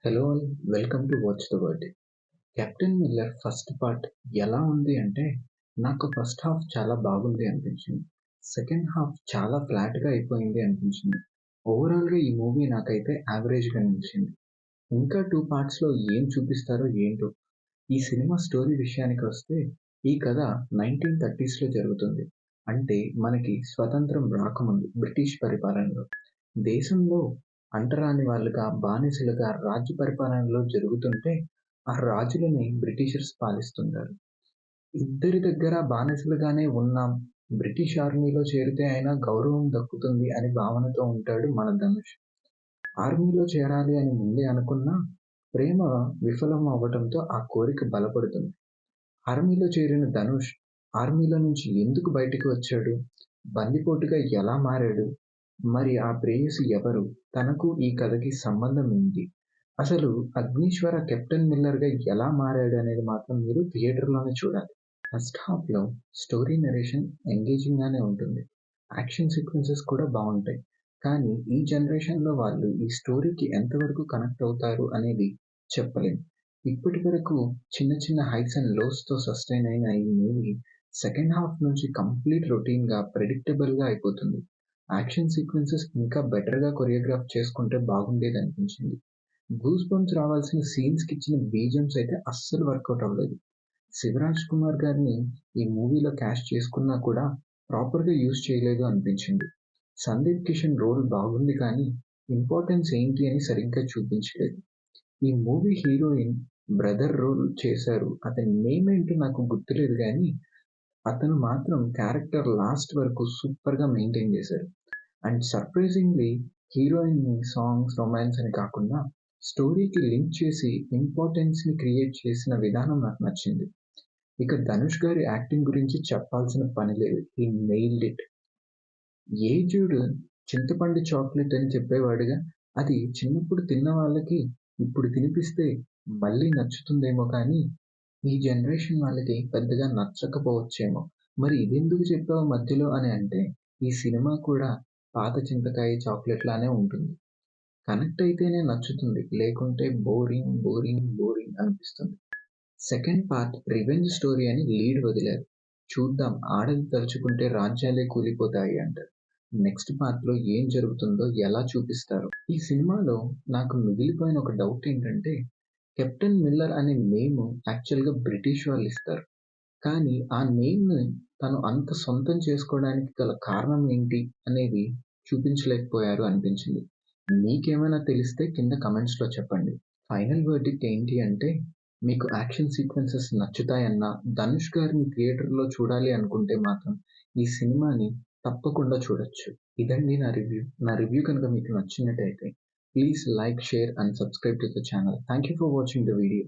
Hello all, welcome to watch the word. Captain Miller first part ఎలా ఉంది అంటే, నాకు ఫస్ట్ హాఫ్ చాలా బాగుంది అనిపించింది. సెకండ్ హాఫ్ చాలా ఫ్లాట్గా అయిపోయింది అనిపించింది. ఓవరాల్గా ఈ మూవీ నాకైతే యావరేజ్గా నిలిచింది. ఇంకా 2 పార్ట్స్లో ఏం చూపిస్తారో ఏంటో. ఈ సినిమా స్టోరీ విషయానికి వస్తే, ఈ కథ 1930స్లో జరుగుతుంది. అంటే మనకి స్వతంత్రం రాకముందు బ్రిటిష్ పరిపాలనలో. దేశంలో అంటరాని వాళ్ళుగా, బానిసలుగా రాజ్య పరిపాలనలో జరుగుతుంటే, ఆ రాజులని బ్రిటిషర్స్ పాలిస్తుంటారు. ఇద్దరి దగ్గర బానిసలుగానే ఉన్నాం, బ్రిటిష్ ఆర్మీలో చేరితే అయినా గౌరవం దక్కుతుంది అని భావనతో ఉంటాడు మన ధనుష్. ఆర్మీలో చేరాలి అని ముందే అనుకున్నా, ప్రేమ విఫలం అవ్వటంతో ఆ కోరిక బలపడుతుంది. ఆర్మీలో చేరిన ధనుష్ ఆర్మీలో నుంచి ఎందుకు బయటికి వచ్చాడు? బందిపోటుగా ఎలా మారాడు? మరి ఆ ప్రేయసి ఎవరు? తనకు ఈ కథకి సంబంధం ఏంటి? అసలు అగ్నీశ్వర కెప్టెన్ మిల్లర్‌గా ఎలా మారాడు అనేది మాత్రం మీరు థియేటర్‌లోనే చూడాలి. ఫస్ట్ హాఫ్‌లో స్టోరీ నరేషన్ ఎంగేజింగ్‌గానే ఉంటుంది. యాక్షన్ సీక్వెన్సెస్ కూడా బావుంటాయి. కానీ ఈ జనరేషన్‌లో వాళ్ళు ఈ స్టోరీకి ఎంతవరకు కనెక్ట్ అవుతారు అనేది చెప్పలేం. ఇప్పటివరకు చిన్న చిన్న హైస్ అండ్ లోస్‌తో సస్టైన్ అయిన ఈ మూవీ సెకండ్ హాఫ్ నుంచి కంప్లీట్ రొటీన్‌గా, ప్రెడిక్టబుల్‌గా అయిపోతుంది. యాక్షన్ సీక్వెన్సెస్ ఇంకా బెటర్‌గా కొరియోగ్రాఫ్ చేసుకుంటే బాగుండేదనిపించింది. గూస్ బంప్స్ రావాల్సిన సీన్స్‌కిచ్చిన బీజీఎమ్స్ అయితే అస్సలు వర్కౌట్ అవ్వలేదు. శివరాజ్ కుమార్ గారిని ఈ మూవీలో క్యాస్ట్ చేసుకున్నా కూడా ప్రాపర్‌గా యూజ్ చేయలేదు అనిపించింది. సందీప్ కిషన్ రోల్ బాగుంది కానీ ఇంపార్టెన్స్ ఏంటి అని సరిగ్గా చూపించలేదు. ఈ మూవీ హీరోయిన్ బ్రదర్ రోల్ చేశారు. అతని నేమ్ ఏంటో నాకు గుర్తులేదు గానీ, అతను మాత్రం క్యారెక్టర్ లాస్ట్ వరకు సూపర్‌గా మెయింటైన్ చేశారు. అండ్ సర్ప్రైజింగ్‌లీ హీరోయిన్‌ని సాంగ్స్, రొమాన్స్ అని కాకుండా స్టోరీకి లింక్ చేసి ఇంపార్టెన్స్‌ని క్రియేట్ చేసిన విధానం నాకు నచ్చింది. ఇక ధనుష్ గారి యాక్టింగ్ గురించి చెప్పాల్సిన పని లేదు. హి నెయిల్డ్ ఇట్. ఏజ్డ్ చింతపండు చాక్లెట్ అని చెప్పేవాడుగా, అది చిన్నప్పుడు తిన్న వాళ్ళకి ఇప్పుడు తినిపిస్తే మళ్ళీ నచ్చుతుందేమో కానీ, ఈ జనరేషన్ వాళ్ళకి పెద్దగా నచ్చకపోవచ్చేమో. మరి ఇదెందుకు చెప్పావు మధ్యలో అని అంటే, ఈ సినిమా కూడా పాత చింతకాయ చాక్లెట్ లానే ఉంటుంది. కనెక్ట్ అయితేనే నచ్చుతుంది. లేకుంటే బోరింగ్, బోరింగ్, బోరింగ్ అనిపిస్తుంది. సెకండ్ పార్ట్ రివెంజ్ స్టోరీ అని లీడ్ వదిలారు. చూద్దాం, ఆడది తలుచుకుంటే రాజ్యాలే కూలిపోతాయి అంటారు. నెక్స్ట్ పార్ట్‌లో ఏం జరుగుతుందో ఎలా చూపిస్తారో. ఈ సినిమాలో నాకు మిగిలిపోయిన ఒక డౌట్ ఏంటంటే, కెప్టెన్ మిల్లర్ అనే నేమ్ యాక్చువల్‌గా బ్రిటిష్ వాళ్ళు ఇస్తారు. కానీ ఆ నేమ్‌ని తను అంత సొంతం చేసుకోవడానికి గల కారణం ఏంటి అనేది చూపించలేకపోయారు అనిపించింది. మీకేమైనా తెలిస్తే కింద కమెంట్స్‌లో చెప్పండి. ఫైనల్ వర్డిక్ట్ ఏంటి అంటే, మీకు యాక్షన్ సీక్వెన్సెస్ నచ్చుతాయన్నా, ధనుష్ గారిని థియేటర్‌లో చూడాలి అనుకుంటే మాత్రం ఈ సినిమాని తప్పకుండా చూడొచ్చు. ఇదండి నా రివ్యూ. నా రివ్యూ కనుక మీకు నచ్చినట్టయితే please like, share and subscribe to the channel. Thank you for watching the video.